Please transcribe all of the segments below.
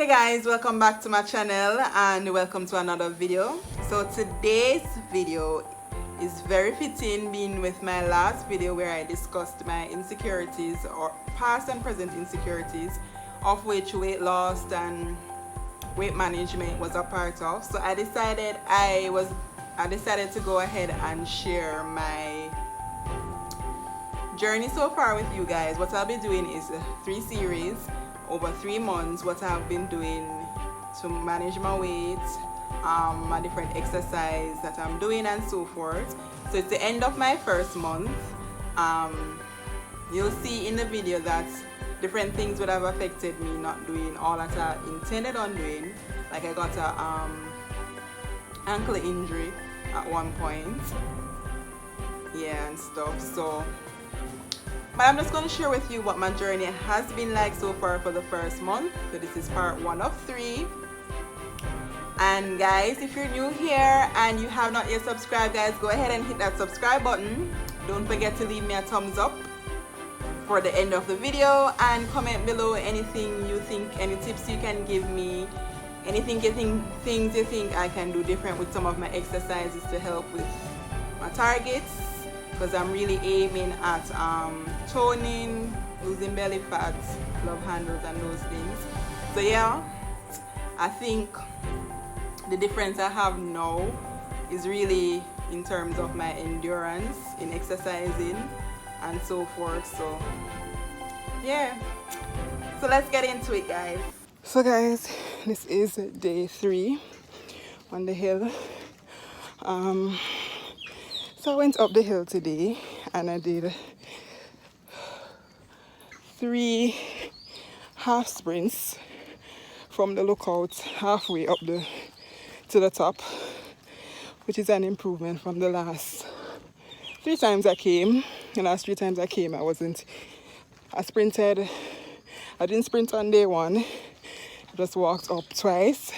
Hey guys, welcome back to my channel and welcome to another video. So today's video is very fitting, being with my last video where I discussed my insecurities, or past and present insecurities, of which weight loss and weight management was a part of. So I decided to go ahead and share my journey so far with you guys. What I'll be doing is 3 series over 3 months, what I've been doing to manage my weight, my different exercise that I'm doing and so forth. So it's the end of my first month. You'll see in the video that different things would have affected me not doing all that I intended on doing. Like I got a ankle injury at one point, yeah, and stuff. So but I'm just going to share with you what my journey has been like so far for the first month. So this is part 1 of 3. And guys, if you're new here and you have not yet subscribed, guys, go ahead and hit that subscribe button. Don't forget to leave me a thumbs up for the end of the video, and comment below anything you think, any tips you can give me, things you think I can do different with some of my exercises to help with my targets, because I'm really aiming at toning, losing belly fat, love handles and those things. So yeah, I think the difference I have now is really in terms of my endurance in exercising and so forth. So yeah, so let's get into it, guys. So guys, this is day 3 on the hill. So I went up the hill today and I did 3 half sprints from the lookout halfway up to the top, which is an improvement from the last 3 times I came. The last 3 times I came, I didn't sprint on day 1. I just walked up twice.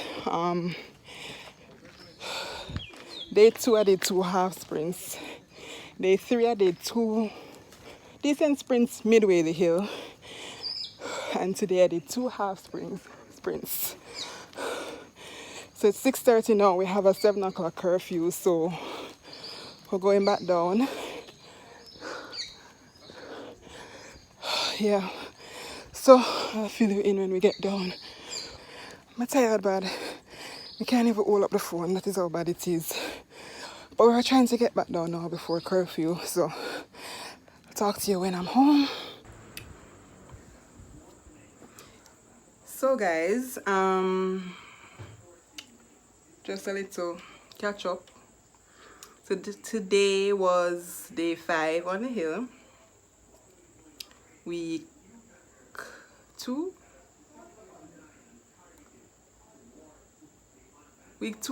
Day 2 I did 2 half sprints. Day 3 I did 2 decent sprints midway the hill. And today I did 2 half sprints. So it's 6:30 now. We have a 7 o'clock curfew, so we're going back down. Yeah. So I'll fill you in when we get down. I'm tired, but I can't even hold up the phone. That is how bad it is. But we're trying to get back down now before curfew, so I'll talk to you when I'm home. So guys, just a little catch up. So today was day 5 on the hill, week 2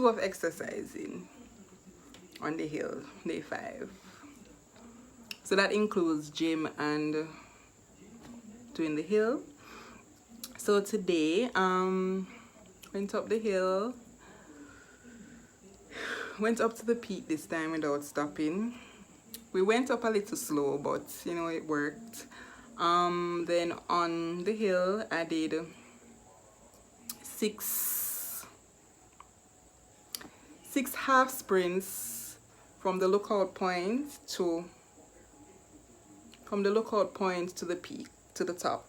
of exercising on the hill, day 5. So that includes gym and doing the hill. So today went up the hill, went up to the peak this time without stopping. We went up a little slow, but you know, it worked. Then on the hill I did 6 half sprints from the lookout point to the peak, to the top.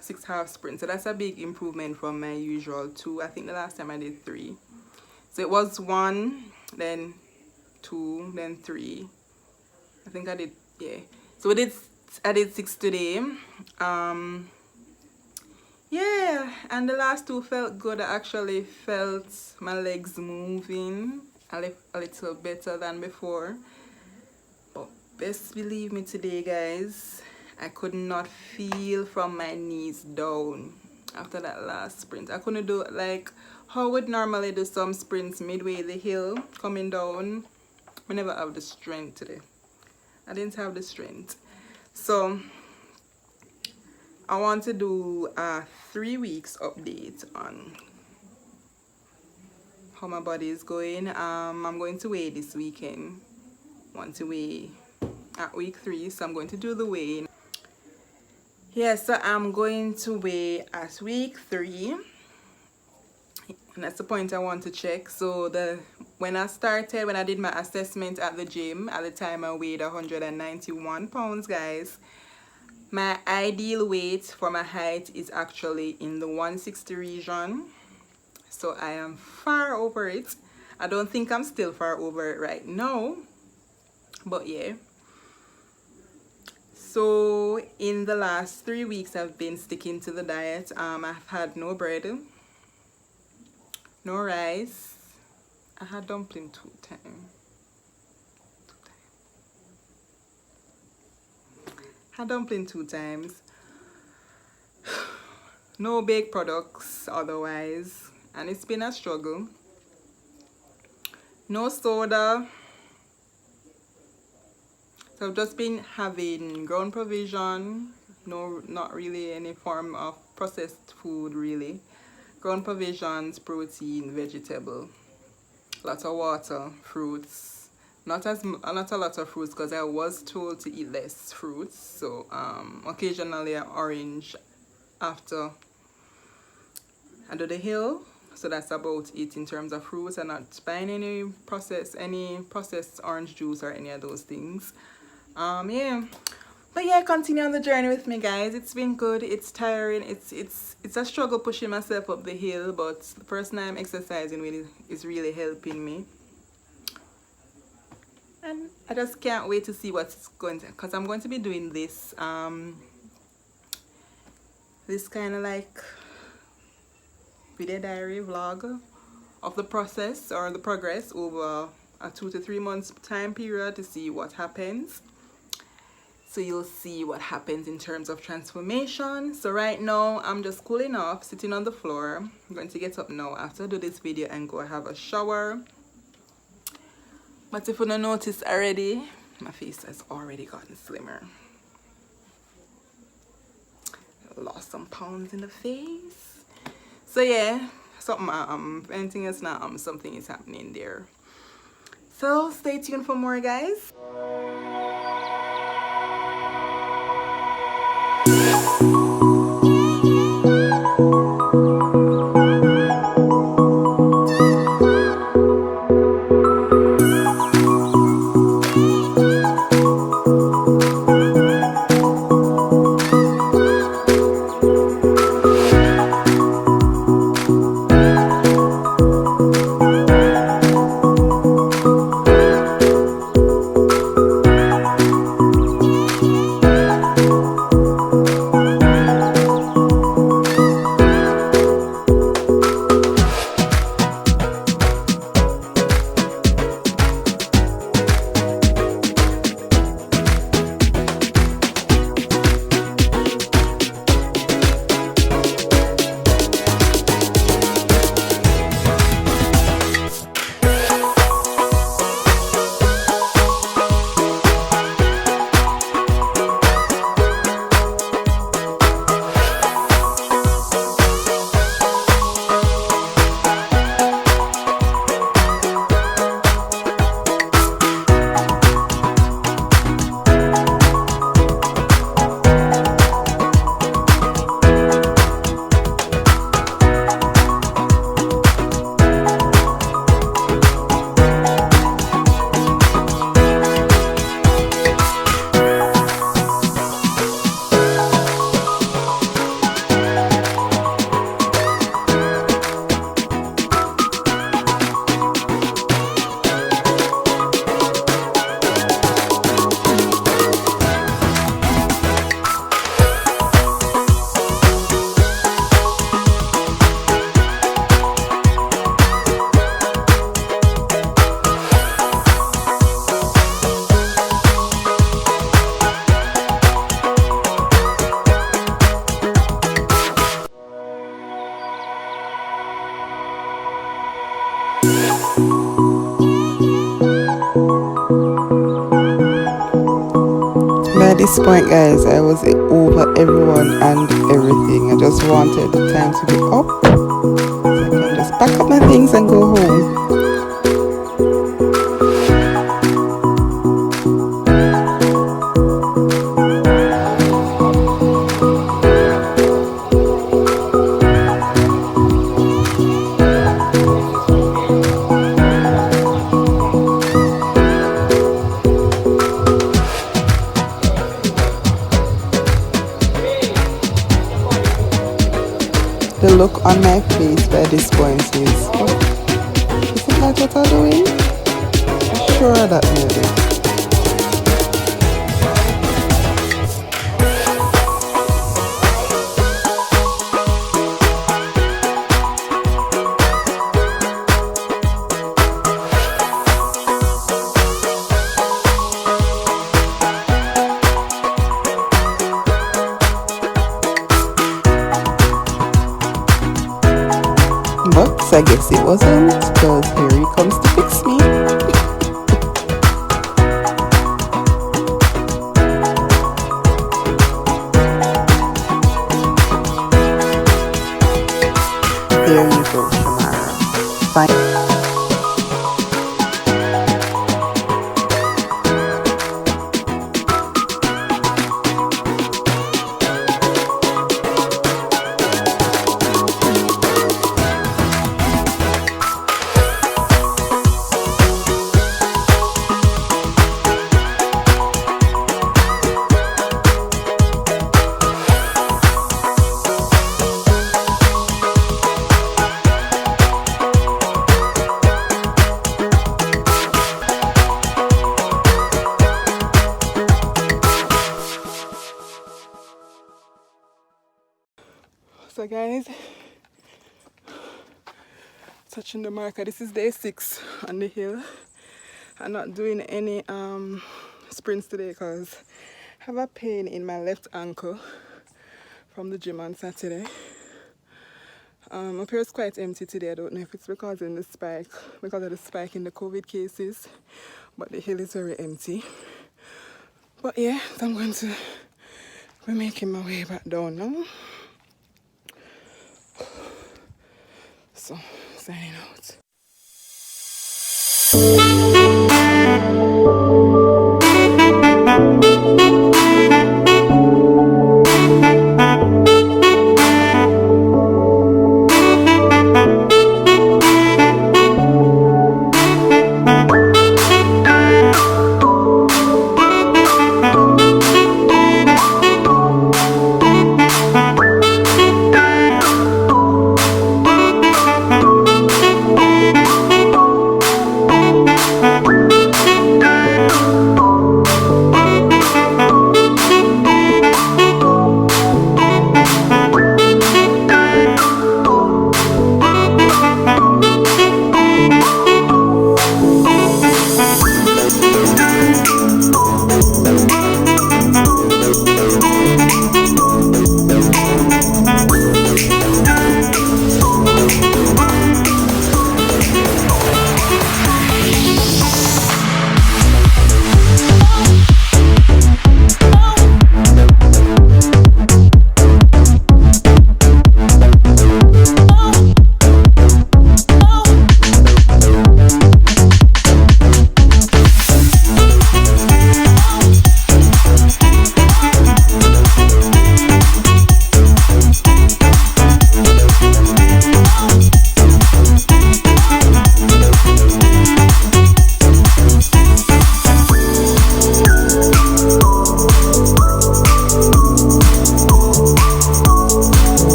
6 half sprints. So that's a big improvement from my usual 2. I think the last time I did 3. So it was 1, then 2, then 3. I think I did, yeah. So I did 6 today. Yeah, and the last 2 felt good. I actually felt my legs moving a little better than before. But best believe me today, guys, I could not feel from my knees down after that last sprint. I couldn't do it like how I would normally do some sprints midway the hill coming down. I never have the strength today. I didn't have the strength. So I want to do a 3 weeks update on how my body is going. I'm going to weigh this weekend. I want to weigh at week 3, so I'm going to do the weigh. Yeah, so I'm going to weigh at week 3 And that's the point I want to check. So when I did my assessment at the gym, at the time I weighed 191 pounds, guys. My ideal weight for my height is actually in the 160 region. So I am far over it. I don't think I'm still far over it right now. But yeah. So in the last 3 weeks, I've been sticking to the diet. I've had no bread, no rice. I had dumpling two times. Had dumpling 2 times. No baked products otherwise. And it's been a struggle. No soda. So I've just been having ground provision. No, not really any form of processed food really. Ground provisions, protein, vegetable. Lots of water, fruits. Not a lot of fruits because I was told to eat less fruits. So occasionally an orange after I do the hill. So that's about it in terms of fruits. I'm not buying any processed orange juice or any of those things. Yeah. But yeah, continue on the journey with me, guys. It's been good. It's tiring. It's a struggle pushing myself up the hill, but the person I'm exercising with is really helping me. And I just can't wait to see what's going to, because I'm going to be doing this this kind of like video diary vlog of the process or the progress over a 2 to 3 months time period to see what happens. So you'll see what happens in terms of transformation. So right now I'm just cooling off, sitting on the floor. I'm going to get up now after I do this video and go have a shower. But if you don't notice already, my face has already gotten slimmer. Lost some pounds in the face. So yeah, something anything else now, something is happening there. So stay tuned for more, guys. By this point, guys, I was over everyone and everything. I just wanted the time to be up so I can just pack up my things and go home. look on my face by this point is, isn't that what I'm doing? I'm sure that maybe. But I guess it wasn't, because here he comes to fix me. There you go, Shamara. Fine. So guys, touching the marker. This is day 6 on the hill. I'm not doing any sprints today because I have a pain in my left ankle from the gym on Saturday. Up here is quite empty today. I don't know if it's because of the spike in the COVID cases, but the hill is very empty. But yeah, so I'm going to be making my way back down now. So, signing out.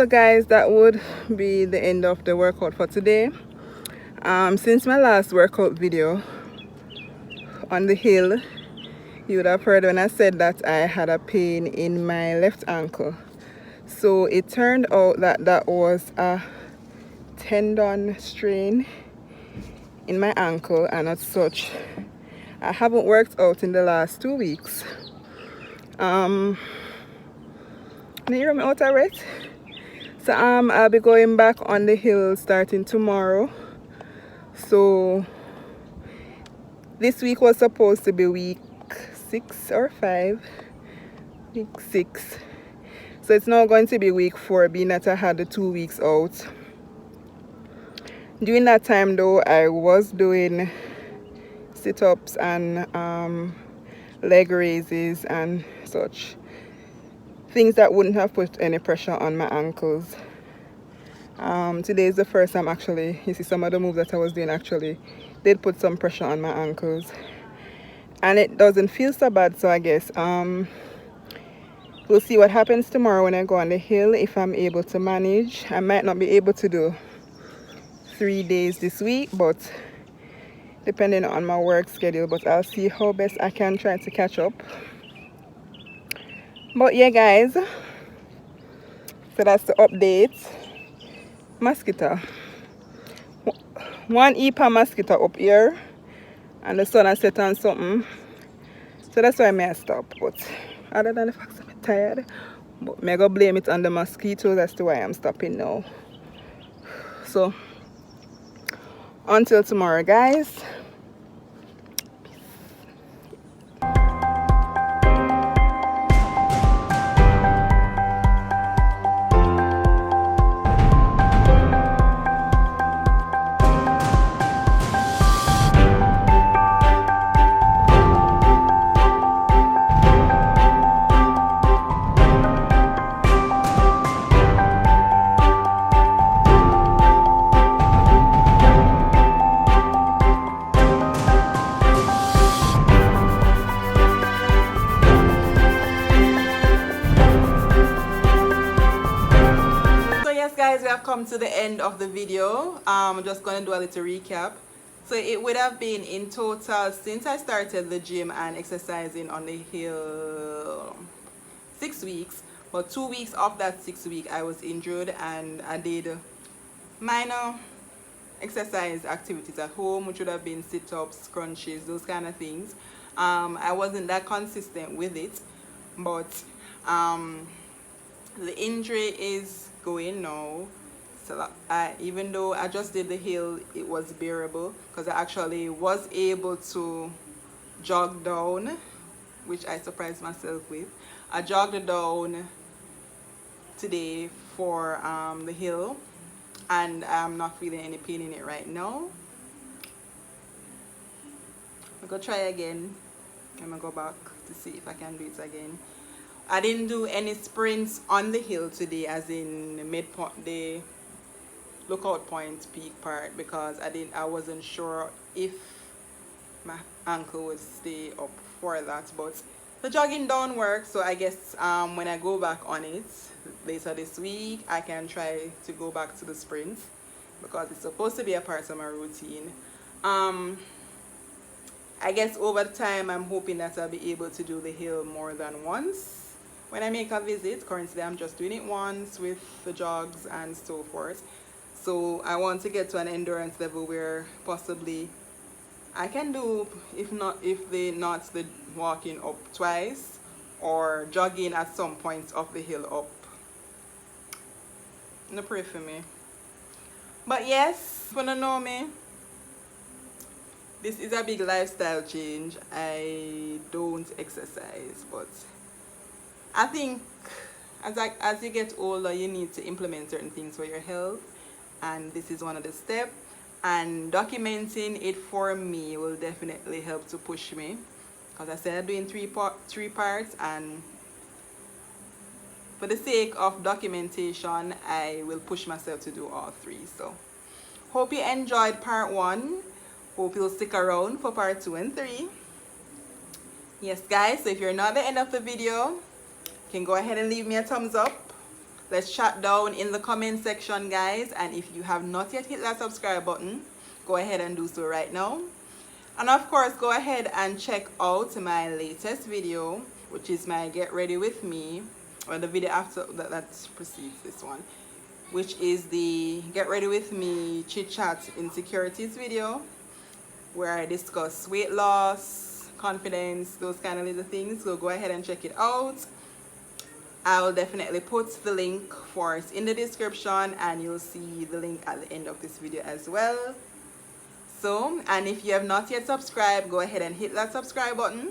So guys, that would be the end of the workout for today. Since my last workout video on the hill, you would have heard when I said that I had a pain in my left ankle. So it turned out that that was a tendon strain in my ankle, and as such I haven't worked out in the last 2 weeks. Can you hear me out alright? So I'll be going back on the hill starting tomorrow. So this week was supposed to be week 6 or 5. Week 6. So it's now going to be week 4, being that I had the 2 weeks out. During that time though, I was doing sit-ups and leg raises and such. Things that wouldn't have put any pressure on my ankles. Today is the first time actually, you see some of the moves that I was doing actually did put some pressure on my ankles. And it doesn't feel so bad, so I guess we'll see what happens tomorrow when I go on the hill. If I'm able to manage, I might not be able to do 3 days this week, but depending on my work schedule, but I'll see how best I can try to catch up. But yeah guys, so that's the update. Mosquito, one EPA mosquito up here, and the sun has set on something, so that's why I may stop. But other than the fact I'm tired, but I go blame it on the mosquitoes. That's why I'm stopping now. So until tomorrow guys. We have come to the end of the video. I'm just going to do a little recap. So it would have been in total, since I started the gym and exercising on the hill, 6 weeks. But 2 weeks of that 6 week I was injured, and I did minor exercise activities at home, which would have been sit-ups, crunches, those kind of things. I wasn't that consistent with it, but the injury is going now. So even though I just did the hill, it was bearable because I actually was able to jog down, which I surprised myself with. I jogged down today for the hill, and I'm not feeling any pain in it right now. I'm gonna try again. I'm gonna go back to see if I can do it again. I didn't do any sprints on the hill today, as in the midpoint, the lookout point peak part, because I wasn't sure if my ankle would stay up for that. But the jogging down works, so I guess when I go back on it later this week, I can try to go back to the sprints, because it's supposed to be a part of my routine. I guess over time I'm hoping that I'll be able to do the hill more than once when I make a visit. Currently I'm just doing it once with the jogs and so forth. So I want to get to an endurance level where possibly I can do, if not the walking up twice, or jogging at some points of the hill up. No, pray for me. But yes, if you don't know me, this is a big lifestyle change. I don't exercise, but I think as you get older, you need to implement certain things for your health, and this is one of the steps. And documenting it for me will definitely help to push me, because I said I'm doing three parts, and for the sake of documentation, I will push myself to do all 3. So hope you enjoyed part 1. Hope you'll stick around for part 2 and 3. Yes guys, so if you're not at the end of the video, you can go ahead and leave me a thumbs up. Let's chat down in the comment section, guys. And if you have not yet hit that subscribe button, go ahead and do so right now. And of course, go ahead and check out my latest video, which is my Get Ready With Me, or the video after that precedes this one, which is the Get Ready With Me Chit Chat Insecurities video, where I discuss weight loss, confidence, those kind of little things. So go ahead and check it out. I'll definitely put the link for it in the description, and you'll see the link at the end of this video as well. So, and if you have not yet subscribed, go ahead and hit that subscribe button.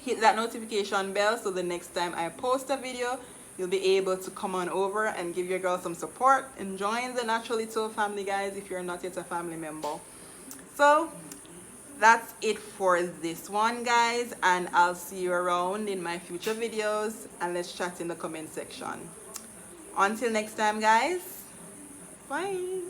Hit that notification bell so the next time I post a video, you'll be able to come on over and give your girl some support and join the Naturally Toe family, guys, if you're not yet a family member. So that's it for this one, guys, and I'll see you around in my future videos, and let's chat in the comment section. Until next time, guys, bye.